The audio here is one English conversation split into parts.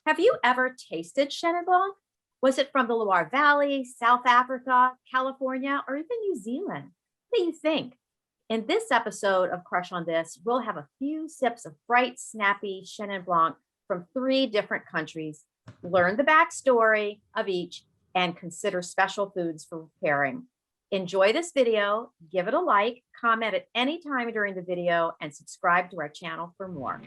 Have you ever tasted Chenin Blanc? Was it from the Loire Valley, South Africa, California, or even New Zealand? What do you think? In this episode of Crush on This, we'll have a few sips of bright, snappy Chenin Blanc from three different countries, learn the backstory of each, and consider special foods for pairing. Enjoy this video, give it a like, comment at any time during the video, and subscribe to our channel for more.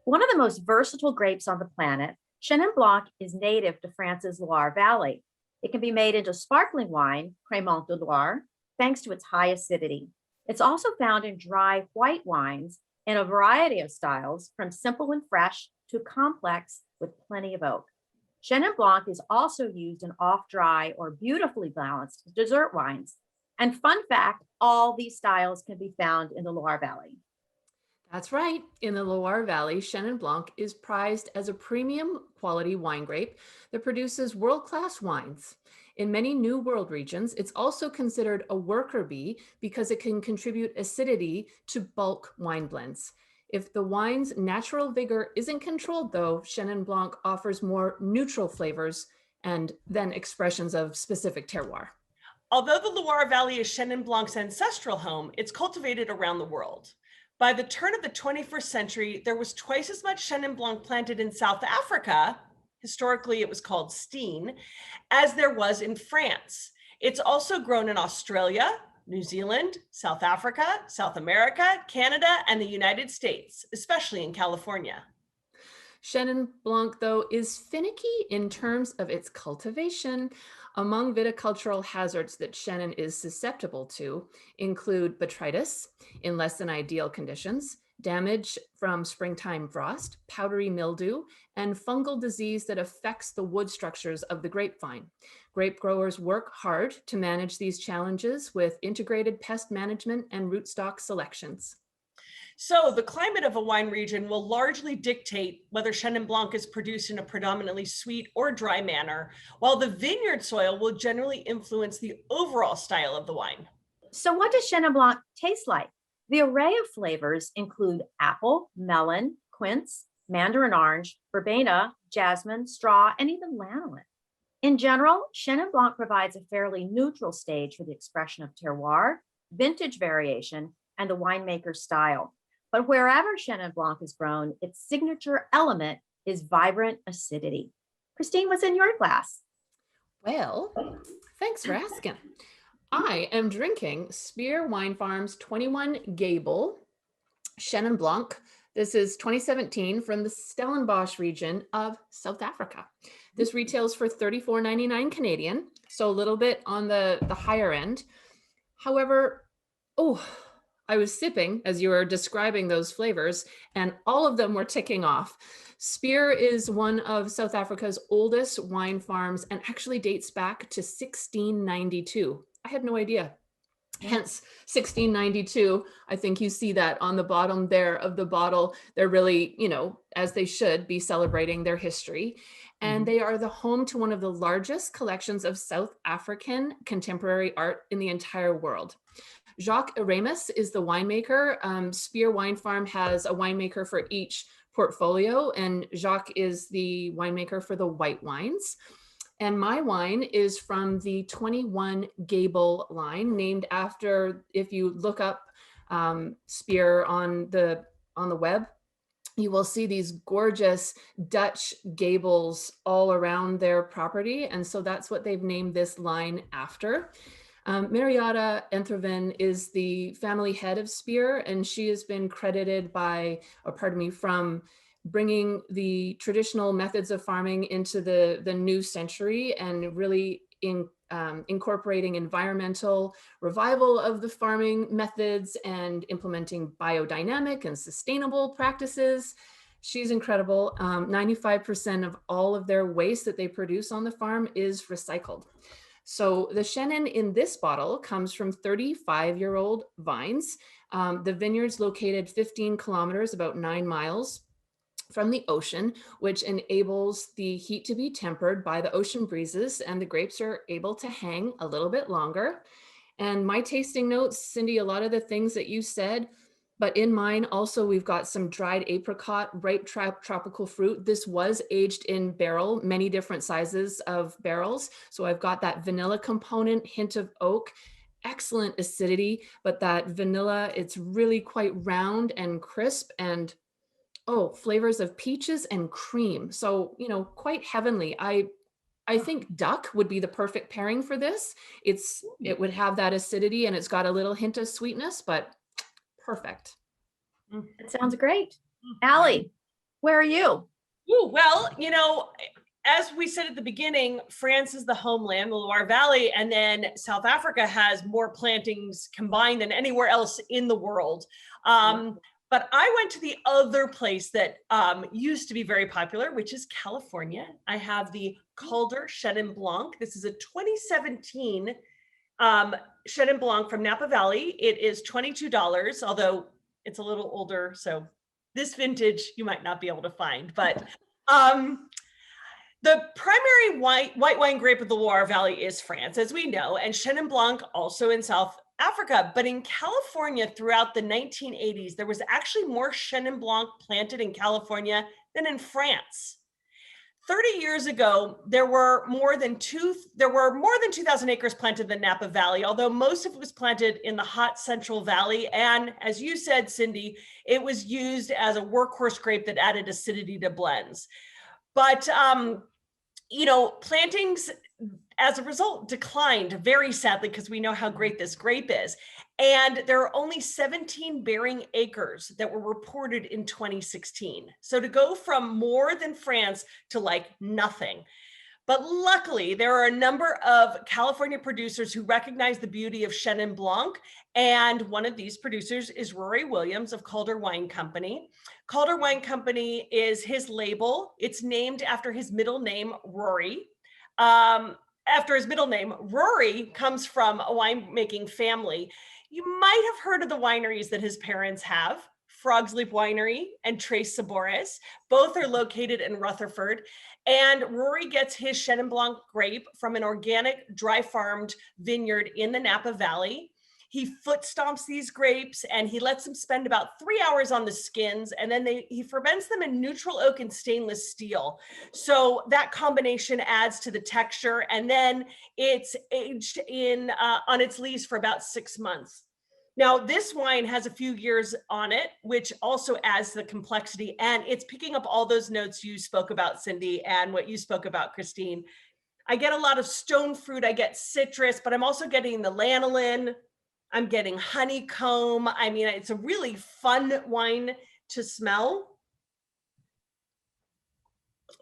One of the most versatile grapes on the planet, Chenin Blanc is native to France's Loire Valley. It can be made into sparkling wine, Crémant de Loire, thanks to its high acidity. It's also found in dry white wines in a variety of styles, from simple and fresh to complex with plenty of oak. Chenin Blanc is also used in off-dry or beautifully balanced dessert wines. And fun fact, all these styles can be found in the Loire Valley. That's right. In the Loire Valley, Chenin Blanc is prized as a premium quality wine grape that produces world-class wines. In many New World regions, it's also considered a worker bee because it can contribute acidity to bulk wine blends. If the wine's natural vigor isn't controlled, though, Chenin Blanc offers more neutral flavors and then expressions of specific terroir. Although the Loire Valley is Chenin Blanc's ancestral home, it's cultivated around the world. By the turn of the 21st century, there was twice as much Chenin Blanc planted in South Africa, historically it was called Steen, as there was in France. It's also grown in Australia, New Zealand, South Africa, South America, Canada, and the United States, especially in California. Chenin Blanc, though, is finicky in terms of its cultivation. Among viticultural hazards that Chenin is susceptible to include botrytis in less than ideal conditions, damage from springtime frost, powdery mildew, and fungal disease that affects the wood structures of the grapevine. Grape growers work hard to manage these challenges with integrated pest management and rootstock selections. So the climate of a wine region will largely dictate whether Chenin Blanc is produced in a predominantly sweet or dry manner, while the vineyard soil will generally influence the overall style of the wine. So what does Chenin Blanc taste like? The array of flavors include apple, melon, quince, mandarin orange, verbena, jasmine, straw, and even lanolin. In general, Chenin Blanc provides a fairly neutral stage for the expression of terroir, vintage variation, and the winemaker's style. But wherever Chenin Blanc is grown, its signature element is vibrant acidity. Christine, what's in your glass? Well, thanks for asking. I am drinking Spear Wine Farm's 21 Gable Chenin Blanc. This is 2017 from the Stellenbosch region of South Africa. This retails for $34.99 Canadian, so a little bit on the higher end. However, I was sipping as you were describing those flavors, and all of them were ticking off. Spear is one of South Africa's oldest wine farms and actually dates back to 1692. I had no idea. Hence 1692. I think you see that on the bottom there of the bottle. They're really, as they should be, celebrating their history. And they are the home to one of the largest collections of South African contemporary art in the entire world. Jacques Aromas is the winemaker. Spear Wine Farm has a winemaker for each portfolio, and Jacques is the winemaker for the white wines. And my wine is from the 21 Gable line, named after, if you look up Spear on the web, you will see these gorgeous Dutch gables all around their property. And so that's what they've named this line after. Marietta Entreven is the family head of Spear, and she has been credited from bringing the traditional methods of farming into the new century and really incorporating environmental revival of the farming methods and implementing biodynamic and sustainable practices. She's incredible. 95% of all of their waste that they produce on the farm is recycled. So the Chenin in this bottle comes from 35-year-old vines. The vineyard's located 15 kilometers, about 9 miles from the ocean, which enables the heat to be tempered by the ocean breezes, and the grapes are able to hang a little bit longer. And my tasting notes, Cindy, a lot of the things that you said, but in mine also, we've got some dried apricot, ripe tropical fruit. This was aged in barrel, many different sizes of barrels. So I've got that vanilla component, hint of oak, excellent acidity, but that vanilla, it's really quite round and crisp, and oh, flavors of peaches and cream. So, quite heavenly. I think duck would be the perfect pairing for this. It would have that acidity and it's got a little hint of sweetness, but perfect. It sounds great. Allie, where are you? Ooh, well, as we said at the beginning, France is the homeland, the Loire Valley, and then South Africa has more plantings combined than anywhere else in the world. But I went to the other place that used to be very popular, which is California. I have the Calder Chenin Blanc. This is a 2017 Chenin Blanc from Napa Valley. It is $22, although it's a little older. So this vintage you might not be able to find. But the primary white wine grape of the Loire Valley is France, as we know, and Chenin Blanc also in South Africa. But in California throughout the 1980s, there was actually more Chenin Blanc planted in California than in France. 30 years ago, there were more than 2,000 acres planted in the Napa Valley, although most of it was planted in the hot Central Valley. And as you said, Cindy, it was used as a workhorse grape that added acidity to blends. But, plantings as a result declined very sadly, because we know how great this grape is. And there are only 17 bearing acres that were reported in 2016. So to go from more than France to like nothing. But luckily, there are a number of California producers who recognize the beauty of Chenin Blanc. And one of these producers is Rory Williams of Calder Wine Company. Calder Wine Company is his label. It's named after his middle name, Rory. After his middle name, Rory comes from a winemaking family. You might have heard of the wineries that his parents have, Frog's Leap Winery and Tres Sabores. Both are located in Rutherford. And Rory gets his Chenin Blanc grape from an organic, dry farmed vineyard in the Napa Valley. He foot stomps these grapes and he lets them spend about 3 hours on the skins, and then he ferments them in neutral oak and stainless steel. So that combination adds to the texture, and then it's aged on its lees for about 6 months. Now, this wine has a few years on it, which also adds to the complexity, and it's picking up all those notes you spoke about, Cindy, and what you spoke about, Christine. I get a lot of stone fruit, I get citrus, but I'm also getting the lanolin, I'm getting honeycomb. I mean, it's a really fun wine to smell.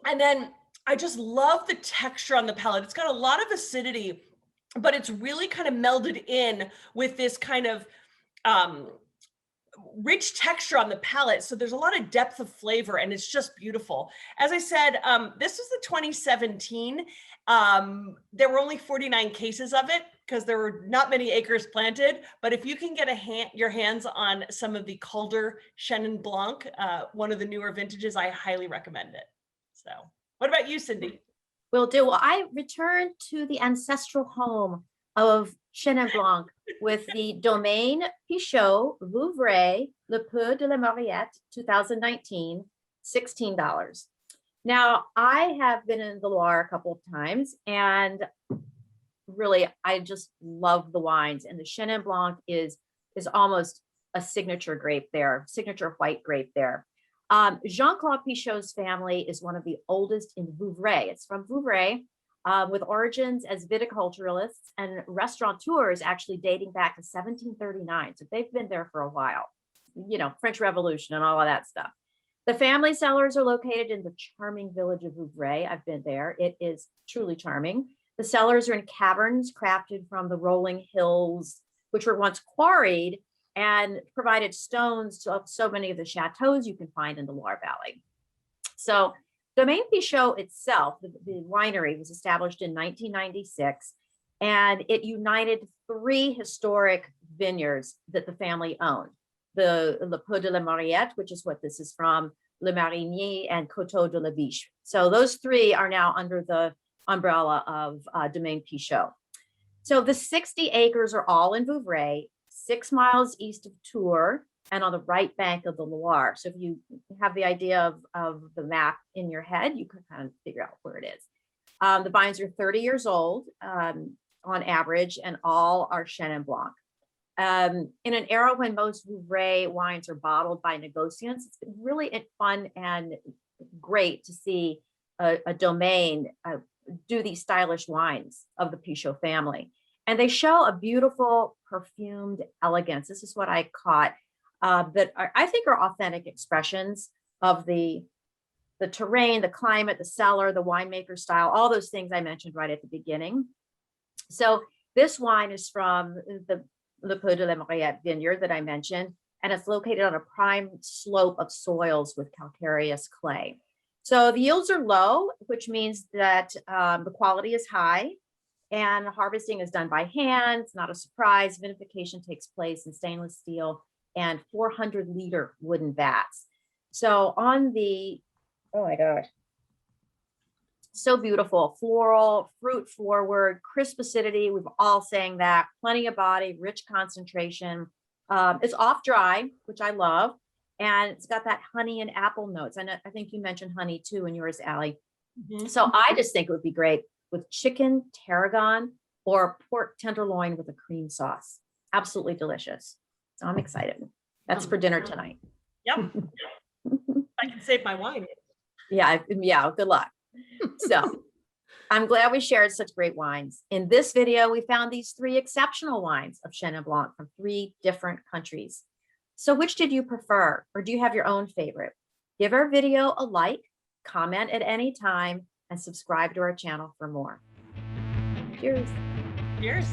And then I just love the texture on the palate. It's got a lot of acidity, but it's really kind of melded in with this kind of rich texture on the palate. So there's a lot of depth of flavor and it's just beautiful. As I said, this was the 2017. There were only 49 cases of it because there were not many acres planted. But if you can get your hands on some of the Calder Chenin Blanc, one of the newer vintages, I highly recommend it. So what about you, Cindy? Will do. Well, I returned to the ancestral home of Chenin Blanc with the Domaine Pichot Vouvray Le Peu de la Mariette 2019, $16. Now, I have been in the Loire a couple of times, and really, I just love the wines. And the Chenin Blanc is almost a signature grape there, signature white grape there. Jean-Claude Pichot's family is one of the oldest in Vouvray. It's from Vouvray, with origins as viticulturalists and restaurateurs actually dating back to 1739. So they've been there for a while, French Revolution and all of that stuff. The family cellars are located in the charming village of Vouvray. I've been there. It is truly charming. The cellars are in caverns crafted from the rolling hills, which were once quarried and provided stones to so many of the chateaus you can find in the Loire Valley. So Domaine Pichot itself, the winery, was established in 1996, and it united 3 historic vineyards that the family owned. The Le Peu de la Mariette, which is what this is from, Le Marigny, and Coteau de la Biche. So those 3 are now under the umbrella of Domaine Pichot. So the 60 acres are all in Vouvray, 6 miles east of Tours and on the right bank of the Loire. So if you have the idea of the map in your head, you can kind of figure out where it is. The vines are 30 years old on average, and all are Chenin Blanc. In an era when most Vouvray wines are bottled by negociants, it's been really fun and great to see a domain do these stylish wines of the Pichot family. And they show a beautiful perfumed elegance. This is what I caught that I think are authentic expressions of the terrain, the climate, the cellar, the winemaker style, all those things I mentioned right at the beginning. So this wine is from the Le Peu de la Mariette vineyard that I mentioned, and it's located on a prime slope of soils with calcareous clay. So the yields are low, which means that the quality is high, and harvesting is done by hand. It's not a surprise. Vinification takes place in stainless steel and 400-liter wooden vats. So on the, oh my gosh, so beautiful, floral, fruit forward, crisp acidity. We've all saying that. Plenty of body, rich concentration. It's off dry, which I love. And it's got that honey and apple notes. I think you mentioned honey too in yours, Allie. Mhm. So I just think it would be great with chicken tarragon or pork tenderloin with a cream sauce. Absolutely delicious. So I'm excited. That's for dinner tonight. Yep. I can save my wine. Yeah, good luck. So I'm glad we shared such great wines. In this video, we found these 3 exceptional wines of Chenin Blanc from 3 different countries. So which did you prefer, or do you have your own favorite? Give our video a like, comment at any time, and subscribe to our channel for more. Cheers. Cheers.